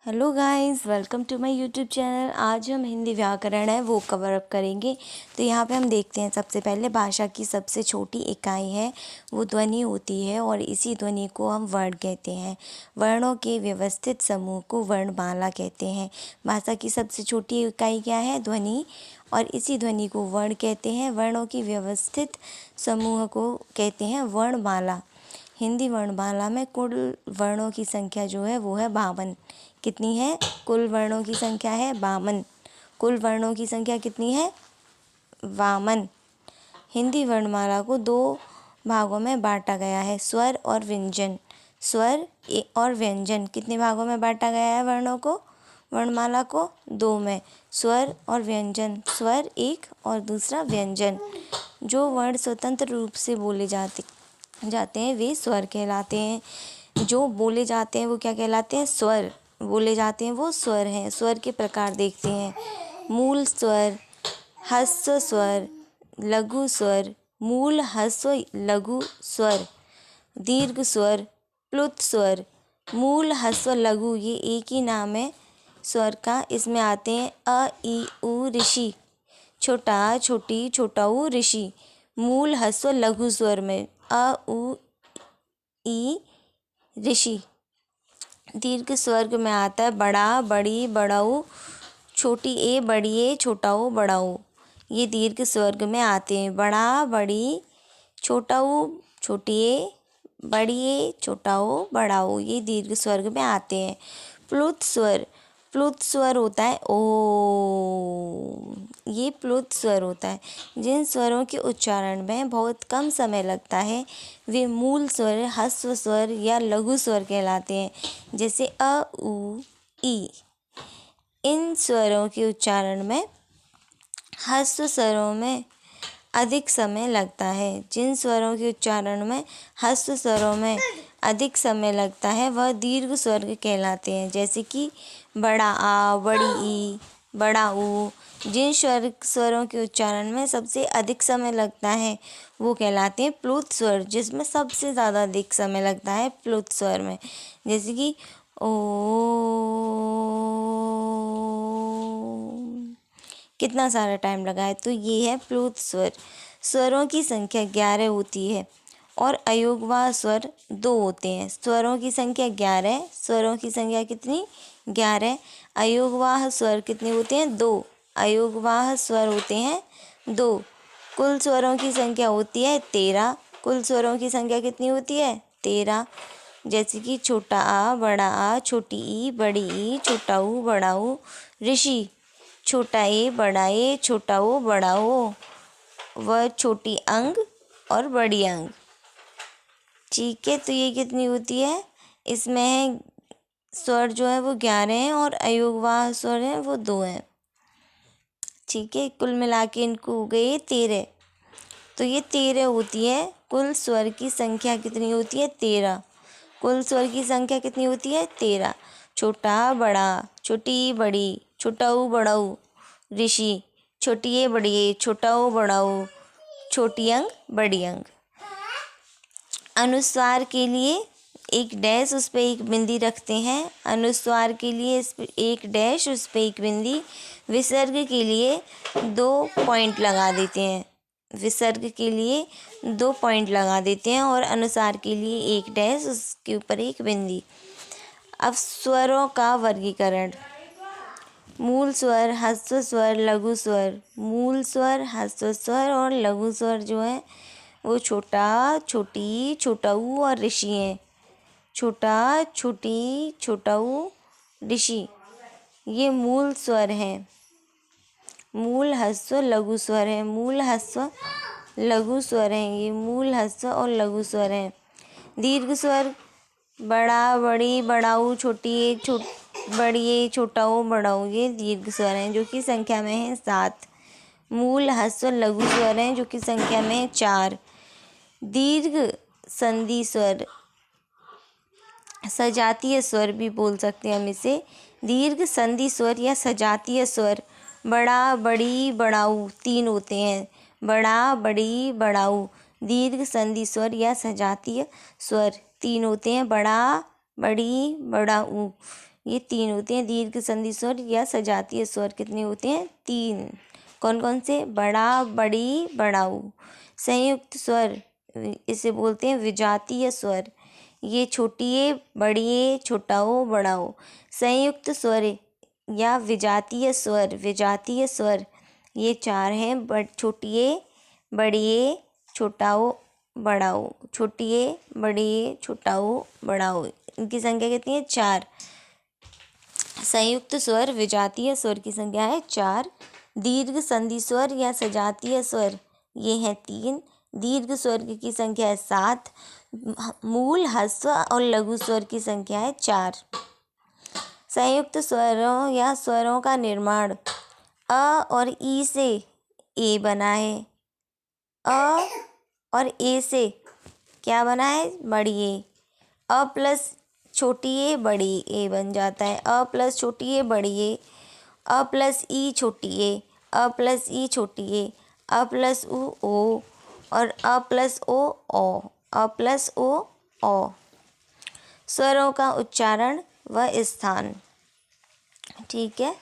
Hello guys, welcome to my YouTube channel. आज हम हिंदी व्याकरण है वो कवर अप करेंगे। तो यहाँ पे हम देखते हैं, सबसे पहले भाषा की सबसे छोटी इकाई है वो ध्वनि होती है और इसी ध्वनि को हम वर्ण कहते हैं। वर्णों के व्यवस्थित समूह को वर्णमाला कहते हैं। भाषा की सबसे छोटी इकाई क्या है? ध्वनि। और इसी ध्वनि को वर्ण कहते हैं। वर्णों की व्यवस्थित समूह को कहते हैं वर्णमाला। हिंदी वर्णमाला में कुल वर्णों की संख्या जो है वो है 52। कितनी है? कुल वर्णों की संख्या है 52। कुल वर्णों की संख्या कितनी है? 52। हिंदी वर्णमाला को दो भागों में बांटा गया है, स्वर और व्यंजन। स्वर और व्यंजन कितने भागों में बांटा गया है वर्णों को? वर्णमाला को दो में, स्वर और व्यंजन। स्वर एक और दूसरा व्यंजन। जो वर्ण स्वतंत्र रूप से बोले जाते हैं वे स्वर कहलाते हैं। जो बोले जाते हैं वो क्या कहलाते हैं? स्वर। बोले जाते हैं वो स्वर हैं। स्वर के प्रकार देखते हैं। मूल स्वर, ह्रस्व स्वर, लघु स्वर। मूल, ह्रस्व, लघु स्वर। दीर्घ स्वर, प्लुत स्वर। मूल, ह्रस्व, लघु ये एक ही नाम है स्वर का। इसमें आते हैं अ, ई, उ, ऋषि। छोटा, छोटी, छोटा ऊ, ऋषि। मूल, ह्रस्व, लघु स्वर में अ, उ, ई, ऋषि। दीर्घ स्वर्ग में आता है बड़ा, बड़ी, बड़ऊ, छोटी ए, बड़ी ए, छोटा ओ, बड़ाऊ। ये दीर्घ स्वर्ग में आते हैं। बड़ा, बड़ी, छोटा ऊ, छोटी ए, बड़ी ए, छोटा ओ, बड़ाऊ। ये दीर्घ स्वर्ग में आते हैं। प्लुत स्वर, प्लुत स्वर होता है ओ। ये प्लुत स्वर होता है। जिन स्वरों के उच्चारण में बहुत कम समय लगता है वे मूल स्वर, ह्रस्व स्वर या लघु स्वर कहलाते हैं। जैसे अ, उ, ई। इन स्वरों के उच्चारण में ह्रस्व स्वरों में अधिक समय लगता है। जिन स्वरों के उच्चारण में ह्रस्व स्वरों में अधिक समय लगता है वह दीर्घ स्वर कहलाते हैं। जैसे कि बड़ा आ, बड़ी ई, बड़ा ऊ। जिन स्वरों के उच्चारण में सबसे अधिक समय लगता है वो कहलाते हैं प्लुत स्वर। जिसमें सबसे ज़्यादा अधिक समय लगता है प्लुत स्वर में। जैसे कि ओ, कितना सारा टाइम लगा है, तो ये है प्लुत स्वर। स्वरों की संख्या 11 होती है और अयोगवाह स्वर 2 होते हैं। स्वरों की संख्या 11। स्वरों की संख्या कितनी? 11। अयोगवाह स्वर कितने होते हैं? 2। अयोगवाह स्वर होते हैं 2। कुल स्वरों की संख्या होती है 13। कुल स्वरों की संख्या कितनी होती है? 13। जैसे कि छोटा आ, बड़ा आ, छोटी ई, बड़ी ई, छोटा ऊ, बड़ा ऊ, ऋषि। छोटा ए, बड़ा ए, छोटा ओ, बड़ा ओ। वह छोटी अंग और बड़ी अंग। ठीक है, तो ये कितनी होती है? इसमें है स्वर जो है वो 11 हैं और अयोगवाह स्वर है वो 2 हैं। ठीक है, कुल मिला के इनको हो गए 13। तो ये 13 होती है। कुल स्वर की संख्या कितनी होती है? 13। कुल स्वर की संख्या कितनी होती है? 13। छोटा, बड़ा, छोटी, बड़ी, छोटा ऊ, बड़ा ऊ, ऋषि। छोटी ए, बड़ी ए, छोटा ओ, बड़ा ओ, छोटी अंग, बड़ी अंग। अनुस्वार के लिए एक डैश उस पर एक बिंदी रखते हैं। अनुस्वार के लिए इस पे एक डैश, उस पर एक बिंदी। विसर्ग के लिए 2 पॉइंट लगा देते हैं। विसर्ग के लिए 2 पॉइंट लगा देते हैं और अनुसार के लिए एक डैश, उसके ऊपर एक बिंदी। अब स्वरों का वर्गीकरण। मूल स्वर, ह्रस्व स्वर, लघु स्वर। मूल स्वर, ह्रस्व स्वर और लघु स्वर जो है वो छोटा, छोटी, छोटा ऊ और ऋषि हैं। छोटा, छोटी, छोटा ऊ, ऋषि ये मूल स्वर हैं। मूल, ह्रस्व, लघु स्वर है। मूल, ह्रस्व, लघु स्वर हैं। ये मूल, ह्रस्व और लघु स्वर हैं। दीर्घ स्वर बड़ा, बड़ी, बड़ाऊ, छोटी ए, बड़ी ए, छोटा ओ, बड़ाऊ। ये दीर्घ स्वर हैं जो कि संख्या में है 7। मूल, ह्रस्व, लघु स्वर हैं जो कि संख्या में है 4। दीर्घ संधि स्वर, सजातीय स्वर भी बोल सकते हैं हम इसे। दीर्घ संधि स्वर या सजातीय स्वर बड़ा, बड़ी, बड़ाऊ 3 होते हैं। बड़ा, बड़ी, बड़ाऊ। दीर्घ संधि स्वर या सजातीय स्वर 3 होते हैं। बड़ा, बड़ी, बड़ाऊ। ये 3 होते हैं। दीर्घ संधि स्वर या सजातीय स्वर कितने होते हैं? 3। कौन कौन से? बड़ा, बड़ी, बड़ाऊ। संयुक्त स्वर इसे बोलते हैं विजातीय स्वर। ये छोटिए, बड़िए, छोटाओ, बड़ाओ। संयुक्त स्वर या विजातीय स्वर ये 4 हैं। छोटिए, बड़िए, छोटाओ, बड़ाओ। छोटिए, बड़िए, छोटाओ, बड़ाओ। इनकी संख्या कितनी है? 4। संयुक्त स्वर विजातीय स्वर की संख्या है 4। दीर्घ संधि स्वर या सजातीय स्वर ये हैं 3। दीर्घ स्वर की संख्या है 7। मूल, ह्रस्व और लघु स्वर की संख्या है 4। संयुक्त स्वरों या स्वरों का निर्माण अ और ई से ए बना है। अ और ए से क्या बना है? बड़ी ए। अ प्लस छोटी ए बड़ी ए बन जाता है। अ प्लस छोटी ए बड़ी ए। अ प्लस ई छोटी ए। अ प्लस ई छोटी ए। अ प्लस ओ और अ प्लस ओ। अ प्लस ओ। स्वरों का उच्चारण व स्थान। ठीक है,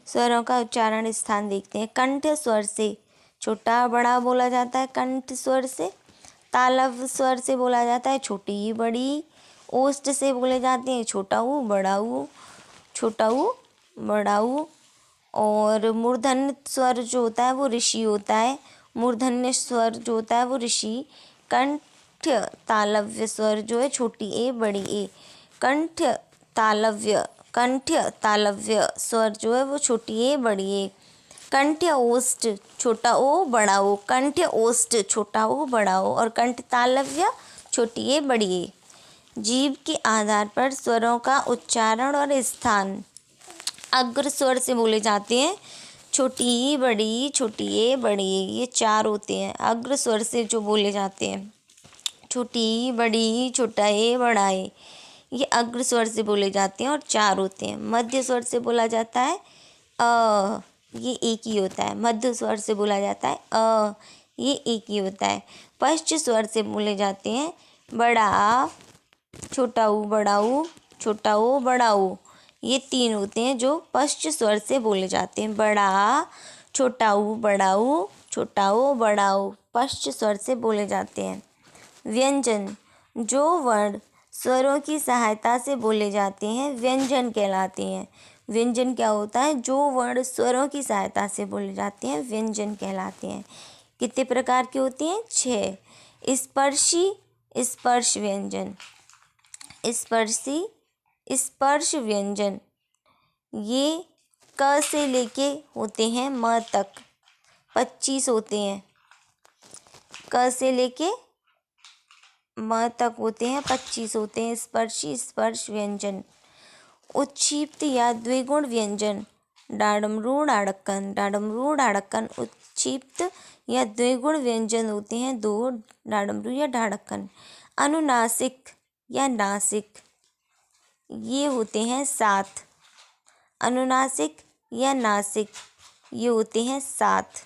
स्वरों का उच्चारण स्थान देखते हैं। कंठ स्वर से छोटा बड़ा बोला जाता है। कंठ स्वर से तालव्य स्वर से बोला जाता है छोटी बड़ी। ओष्ठ से बोले जाते हैं छोटा ऊ, बड़ा ऊ, छोटा ऊ, बड़ा ऊ। और मूर्धन्य स्वर जो होता है वो ऋषि होता है। मूर्धन्य स्वर जो होता है वो ऋषि। कंठ तालव्य स्वर जो है छोटी ए, बड़ी ए। कंठ तालव्य स्वर जो है वो छोटी ए, बड़ी ए। कंठ ओष्ठ छोटा ओ, बड़ा ओ। कंठ ओष्ठ छोटा ओ, बड़ा ओ। और कंठ तालव्य छोटी ए, बड़ी ए। जीभ के आधार पर स्वरों का उच्चारण और स्थान। अग्र स्वर से बोले जाते हैं छोटी, बड़ी, छोटी ए, बड़ी ए। ये 4 होते हैं अग्र स्वर से जो बोले जाते हैं। छोटी, बड़ी, छोटा ए, बड़ा ए। ये अग्र स्वर से बोले जाते हैं और 4 होते हैं। मध्य स्वर से बोला जाता है अ, ये एक ही होता है। मध्य स्वर से बोला जाता है अ, ये एक ही होता है। पश्च स्वर से बोले जाते हैं बड़ा, छोटा ऊ, बड़ा ऊ, छोटा ओ, बड़ा ओ। ये 3 होते हैं जो पश्च स्वर से बोले जाते हैं। बड़ा, छोटा ऊ, बड़ा ऊ, छोटा ओ, बड़ा ओ। पश्च स्वर से बोले जाते हैं। व्यंजन जो वर्ण स्वरों की सहायता से बोले जाते हैं व्यंजन कहलाते हैं। व्यंजन क्या होता है? जो वर्ण स्वरों की सहायता से बोले जाते हैं व्यंजन कहलाते हैं। कितने प्रकार के होते हैं? 6। स्पर्शी स्पर्श व्यंजन। स्पर्शी स्पर्श व्यंजन ये क से लेके होते हैं म तक 25 होते हैं। क से लेके म तक होते हैं 25 होते हैं स्पर्शी स्पर्श व्यंजन। उत्क्षिप्त या द्विगुण व्यंजन डाडमरू, डाडक्कन, डाडमरू, डाडक्कन। उत्क्षिप्त या द्विगुण व्यंजन होते हैं 2 डाडमरू या डाडक्कन। अनुनासिक या नासिक ये होते हैं 7। अनुनासिक या नासिक ये होते हैं 7।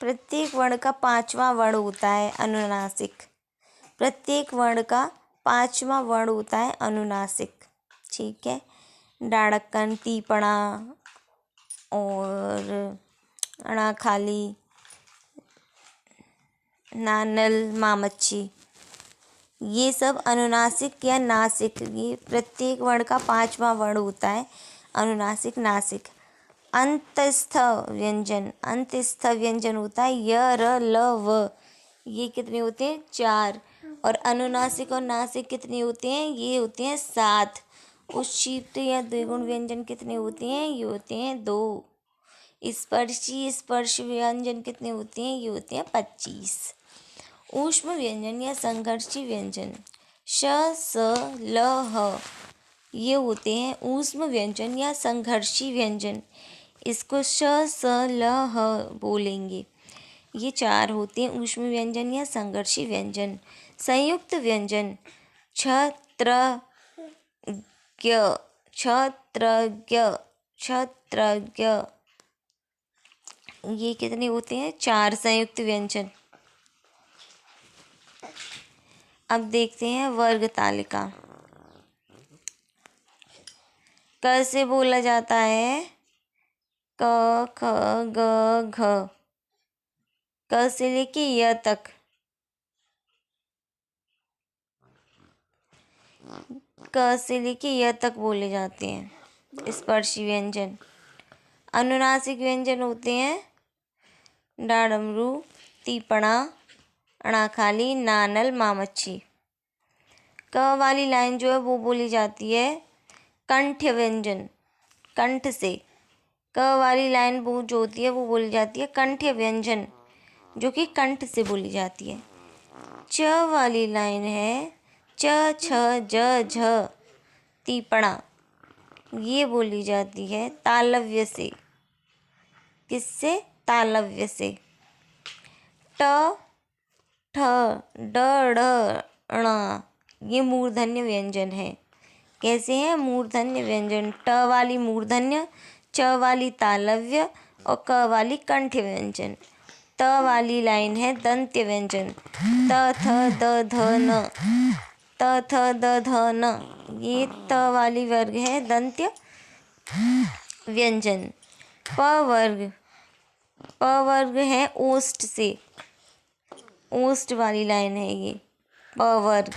प्रत्येक वर्ण का 5वां वर्ण होता है अनुनासिक। प्रत्येक वर्ण का 5वां वर्ण होता है अनुनासिक। ठीक है, डाडक्कन, तीपणा और अणा खाली, नानल, मामच्छी ये सब अनुनासिक या नासिक ये प्रत्येक वर्ण का 5वां वर्ण होता है अनुनासिक, नासिक। अंतस्थ व्यंजन। अंतस्थ व्यंजन होता है य, र, ल, व। ये कितने होते हैं? 4। और अनुनासिक और नासिक कितने होते हैं? ये होते हैं 7। उत्क्षिप्त या द्विगुण व्यंजन कितने होते हैं? ये होते हैं 2। स्पर्शी स्पर्श व्यंजन कितने होते हैं? ये होते हैं 25। ऊष्म व्यंजन या संघर्षी व्यंजन श, स, ल, ह ये होते हैं ऊष्म व्यंजन या संघर्षी व्यंजन। इसको श, स, ल, ह बोलेंगे। ये 4 होते हैं ऊष्म व्यंजन या संघर्षी व्यंजन। संयुक्त व्यंजन क्षत्रज्ञ, क्षत्रज्ञ, क्षत्रज्ञ ये कितने होते हैं? 4 संयुक्त व्यंजन। अब देखते हैं वर्ग तालिका। क से बोला जाता है क, ख, ग, घ। क से लेके य तक। क से लेके य तक बोले जाते हैं स्पर्शी व्यंजन। अनुनासिक व्यंजन होते हैं डाडमरू, तीपणा, अणाखाली, नानल, मामच्छी। क वाली लाइन जो है वो बोली जाती है कंठ व्यंजन, कंठ से। क वाली लाइन वो जो होती है वो बोली जाती है कंठ व्यंजन, जो कि कंठ से बोली जाती है। च वाली लाइन है च, छ, ज, झ, तीपणा, ये बोली जाती है तालव्य से। किससे? तालव्य से। ट, ठ, ड, ढ़, ण, ये मूर्धन्य व्यंजन है। कैसे हैं? मूर्धन्य व्यंजन। ट वाली मूर्धन्य, च वाली तालव्य और क वाली कंठ व्यंजन। त वाली लाइन है दंत्य व्यंजन। त, थ, द, ध, न, त, थ, द, ध, न, ये त वाली वर्ग है दंत्य व्यंजन। प वर्ग, प वर्ग है ओष्ठ से, ओष्ठ वाली लाइन है ये प वर्ग।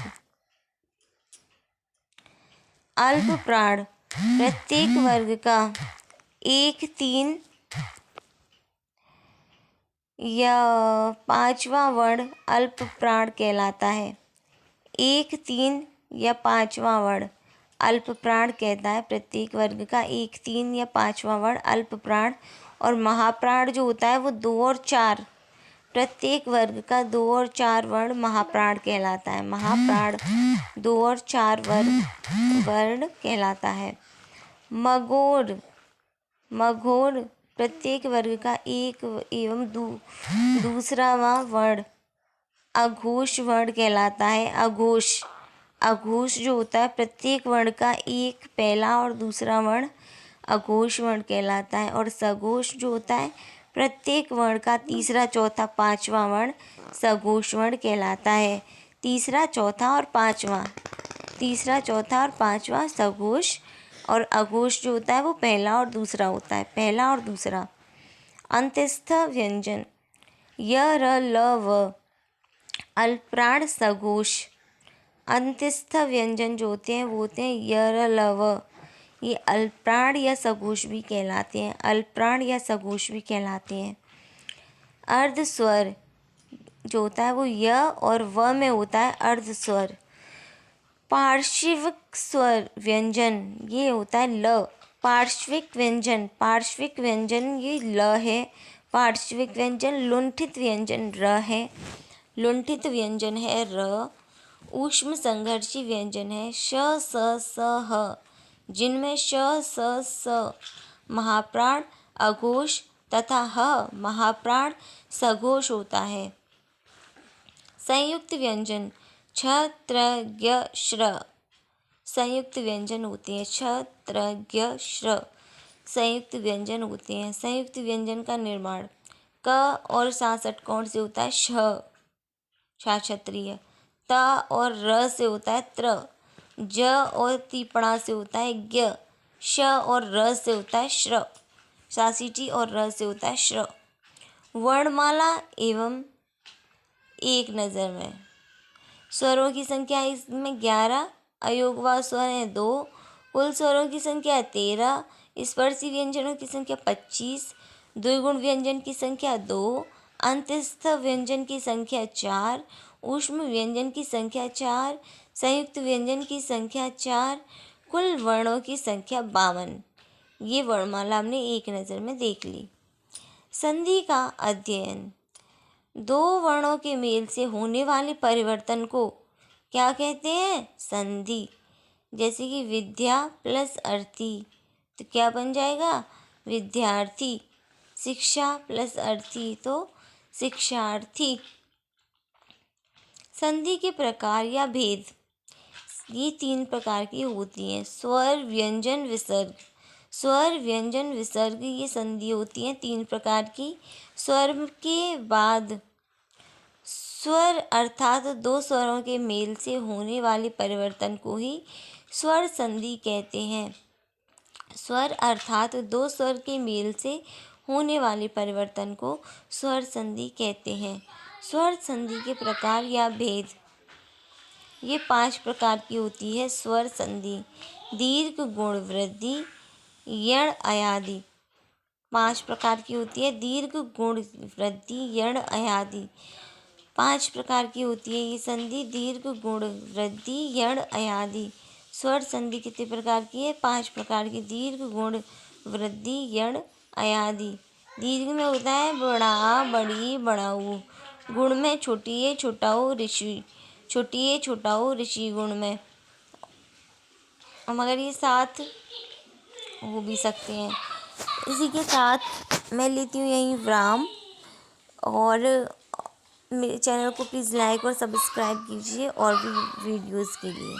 अल्प प्राण, प्रत्येक वर्ग का 1, 3 या 5वां वर्ण अल्प प्राण कहलाता है। 1, 3 या 5वां वर्ण अल्प प्राण कहता है। प्रत्येक वर्ग का 1, 3 या 5वां वर्ण अल्प प्राण। और महाप्राण जो होता है वो 2 और 4, प्रत्येक वर्ग का 2 और 4 वर्ण महाप्राण कहलाता है। महाप्राण 2 और 4 वर्ण कहलाता है। मगोर, मघोर प्रत्येक वर्ग का 1 एवं दूसरावां वर्ण अघोष वर्ण कहलाता है। अघोष, अघोष जो होता है प्रत्येक वर्ण का 1 पहला और दूसरा वर्ण अघोष वर्ण कहलाता है। और सघोष जो होता है प्रत्येक वर्ण का तीसरा, चौथा, पांचवा वर्ण सघोष वर्ण कहलाता है। तीसरा, चौथा और पांचवा, तीसरा, चौथा और पांचवा सघोष। और अघोष जो होता है वो पहला और दूसरा होता है, पहला और दूसरा। अंत्यस्थ व्यंजन य, र, ल, व अल्पप्राण सघोष। अंत्यस्थ व्यंजन जो होते हैं वो होते हैं य, र, ल, व, ये अल्पप्राण या सघोष भी कहलाते हैं, अल्पप्राण या सघोष भी कहलाते हैं। अर्ध स्वर जो होता है वो य और व में होता है अर्ध स्वर। पार्श्विक स्वर व्यंजन ये होता है ल। पार्श्विक व्यंजन, पार्श्विक व्यंजन ये ल है। पार्श्विक व्यंजन लुंठित व्यंजन र है। लुंठित व्यंजन है र। ऊष्म संघर्षी व्यंजन है श, स, स, ह, जिनमें श, स, स महाप्राण अघोष तथा ह महाप्राण सघोष होता है। संयुक्त व्यंजन छ, त्र, ज्ञ, श्र संयुक्त व्यंजन होते हैं। छ, त्र, ज्ञ, श्र संयुक्त व्यंजन होते हैं। संयुक्त व्यंजन का निर्माण क और सासठ कोण से होता है श, क्षत्रिय। त और र से होता है त्र। ज और तीपणा से होता है ज्ञ। श और र से होता है श्र। शासीटी और र से होता है श्र। वर्णमाला एवं एक नज़र में स्वरों की संख्या इसमें 11, अयोगवा स्वर है 2, कुल स्वरों की संख्या 13, स्पर्शी व्यंजनों की संख्या 25, द्विगुण व्यंजन की संख्या 2, अंत्यस्थ व्यंजन की संख्या 4, ऊष्म व्यंजन की संख्या 4, संयुक्त व्यंजन की संख्या 4, कुल वर्णों की संख्या 52। ये वर्णमाला हमने एक नज़र में देख ली। संधि का अध्ययन 2 वर्णों के मेल से होने वाले परिवर्तन को क्या कहते हैं? संधि। जैसे कि विद्या प्लस अर्थी तो क्या बन जाएगा? विद्यार्थी। शिक्षा प्लस अर्थी तो शिक्षार्थी। संधि के प्रकार या भेद ये 3 प्रकार की होती हैं। स्वर, व्यंजन, विसर्ग। स्वर, व्यंजन, विसर्ग ये संधि होती हैं 3 प्रकार की। स्वर के बाद स्वर अर्थात दो स्वरों के मेल से होने वाले परिवर्तन को ही स्वर संधि कहते हैं। स्वर अर्थात दो स्वर के मेल से होने वाले परिवर्तन को स्वर संधि कहते हैं। स्वर संधि के प्रकार या भेद, ये 5 प्रकार की होती है स्वर संधि। दीर्घ, गुण वृद्धि, यण अयादि। 5 प्रकार की होती है। दीर्घ, गुण वृद्धि, यण अयादि। 5 प्रकार की होती है ये संधि। दीर्घ, गुण वृद्धि, यण अयादि। स्वर संधि कितने प्रकार की है? 5 प्रकार की। दीर्घ, गुण वृद्धि, यण अयादि। दीर्घ में होता है बड़ा, बड़ी, बड़ाऊ। गुण में छोटी, छोटाऊ, ऋषि। छोटी, छोटाऊ, ऋषि गुण में। मगर ये साथ हो भी सकते हैं। इसी के साथ मैं लेती हूँ यहीं विराम, और मेरे चैनल को प्लीज़ लाइक और सब्सक्राइब कीजिए और भी वीडियोज़ के लिए।